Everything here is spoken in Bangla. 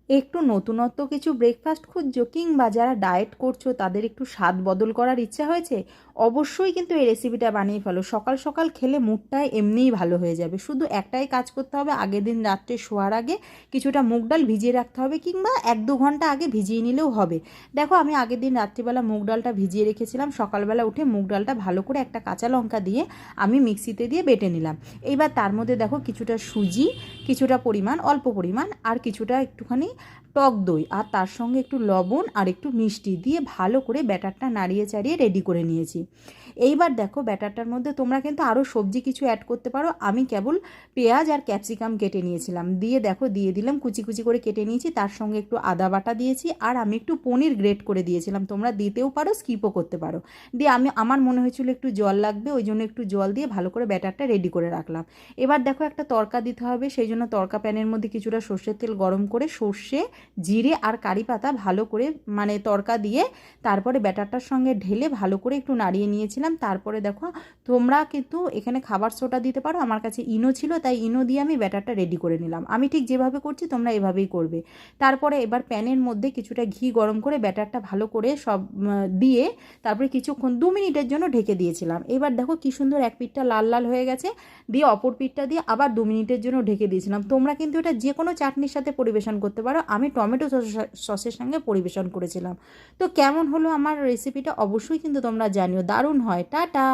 একটু নতুনত্ব কিছু ব্রেকফাস্ট খুঁজছো কিংবা যারা ডায়েট করছো তাদের একটু স্বাদ বদল করার ইচ্ছা হয়েছে, অবশ্যই কিন্তু এই রেসিপিটা বানিয়ে ফেলো। সকাল সকাল খেলে মুডটাই এমনিই ভালো হয়ে যাবে। শুধু একটাই কাজ করতে হবে, আগের দিন রাত্রে শোয়ার আগে কিছুটা মুগ ডাল ভিজিয়ে রাখতে হবে, কিংবা 1-2 ঘন্টা আগে ভিজিয়ে নিলেও হবে। দেখো আমি আগের দিন রাত্রিবেলা মুগ ডালটা ভিজিয়ে রেখেছিলাম, সকালবেলা উঠে মুগ ডালটা ভালো করে একটা কাঁচা লঙ্কা দিয়ে আমি মিক্সিতে দিয়ে বেটে নিলাম। এইবার তার মধ্যে দেখো কিছুটা সুজি, কিছুটা পরিমাণ, অল্প পরিমাণ, আর কিছুটা একটুখানি টক দই, আর তার সঙ্গে একটু লবণ আর একটু মিষ্টি দিয়ে ভালো করে ব্যাটারটা নাড়িয়ে চাড়িয়ে রেডি করে নিয়েছি। এইবার দেখো ব্যাটারটার মধ্যে তোমরা কিন্তু আরও সবজি কিছু অ্যাড করতে পারো। আমি কেবল পেঁয়াজ আর ক্যাপসিকাম কেটে নিয়েছিলাম, দিয়ে দেখো দিয়ে দিলাম কুচি কুচি করে কেটে নিয়েছি, তার সঙ্গে একটু আদা বাটা দিয়েছি, আর আমি একটু পনির গ্রেট করে দিয়েছিলাম। তোমরা দিতেও পারো, স্কিপও করতে পারো। দিয়ে আমার মনে হয়েছিল একটু জল লাগবে, ওই জন্য একটু জল দিয়ে ভালো করে ব্যাটারটা রেডি করে রাখলাম। এবার দেখো একটা তড়কা দিতে হবে, সেই জন্য তড়কা প্যানের মধ্যে কিছুটা সর্ষের তেল গরম করে সর্ষে, জিরে আর কারি পাতা ভালো করে মানে তড়কা দিয়ে তারপরে ব্যাটারটার সঙ্গে ঢেলে ভালো করে একটু নাড়িয়ে নিয়েছিলাম। তারপরে দেখো তোমরা কিন্তু এখানে খাবার সোডা দিতে পারো, আমার কাছে ইনো ছিল তাই ইনো দিয়ে আমি ব্যাটারটা রেডি করে নিলাম। আমি ঠিক যেভাবে করছি তোমরা এভাবেই করবে। তারপরে এবার প্যানের মধ্যে কিছুটা ঘি গরম করে ব্যাটারটা ভালো করে সব দিয়ে তারপরে কিছুক্ষণ 2 মিনিটের জন্য ঢেকে দিয়েছিলাম। এবার দেখো কি সুন্দর এক পিঠটা লাল লাল হয়ে গেছে, দিয়ে অপর পিঠটা দিয়ে আবার 2 মিনিটের জন্য ঢেকে দিয়েছিলাম। তোমরা কিন্তু এটা যে কোনো চাটনির সাথে পরিবেশন করতে পারো, আমি টমেটো সসের সঙ্গে পরিবেশন করেছিলাম। তো কেমন হলো আমার রেসিপিটা অবশ্যই কিন্তু তোমরা জানিও, দারুণ হয়। টাটা।